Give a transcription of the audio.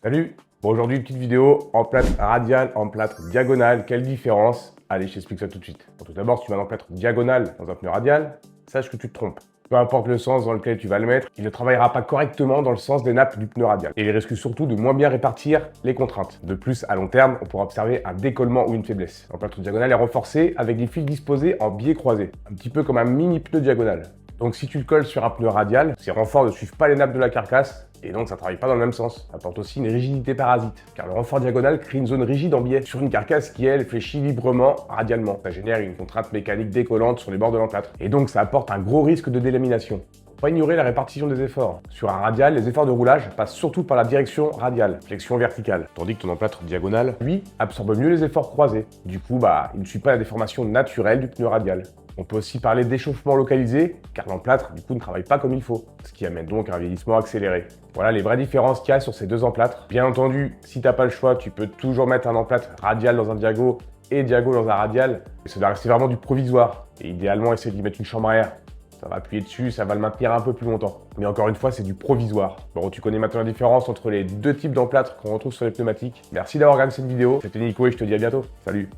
Salut. Bon, aujourd'hui, une petite vidéo en plâtre radial, en plâtre diagonal. Quelle différence? Allez, je t'explique ça tout de suite. Bon, tout d'abord, si tu vas dans le plâtre diagonal dans un pneu radial, sache que tu te trompes. Peu importe le sens dans lequel tu vas le mettre, il ne travaillera pas correctement dans le sens des nappes du pneu radial. Et il risque surtout de moins bien répartir les contraintes. De plus, à long terme, on pourra observer un décollement ou une faiblesse. Le plâtre diagonal est renforcé avec des fils disposés en biais croisés, un petit peu comme un mini pneu diagonal. Donc si tu le colles sur un pneu radial, ces renforts ne suivent pas les nappes de la carcasse et donc ça ne travaille pas dans le même sens. Ça apporte aussi une rigidité parasite, car le renfort diagonal crée une zone rigide en biais sur une carcasse qui, elle, fléchit librement radialement. Ça génère une contrainte mécanique décollante sur les bords de l'emplâtre. Et donc ça apporte un gros risque de délamination. Faut pas ignorer la répartition des efforts. Sur un radial, les efforts de roulage passent surtout par la direction radiale, flexion verticale, tandis que ton emplâtre diagonal, lui, absorbe mieux les efforts croisés. Du coup, il ne suit pas la déformation naturelle du pneu radial. On peut aussi parler d'échauffement localisé, car l'emplâtre, du coup, ne travaille pas comme il faut, ce qui amène donc un vieillissement accéléré. Voilà les vraies différences qu'il y a sur ces deux emplâtres. Bien entendu, si t'as pas le choix, tu peux toujours mettre un emplâtre radial dans un diago et diago dans un radial, mais ça doit rester vraiment du provisoire. Et idéalement, essayer d'y mettre une chambre à air. Ça va appuyer dessus, ça va le maintenir un peu plus longtemps. Mais encore une fois, c'est du provisoire. Bon, tu connais maintenant la différence entre les deux types d'emplâtres qu'on retrouve sur les pneumatiques. Merci d'avoir regardé cette vidéo. C'était Nico et je te dis à bientôt. Salut!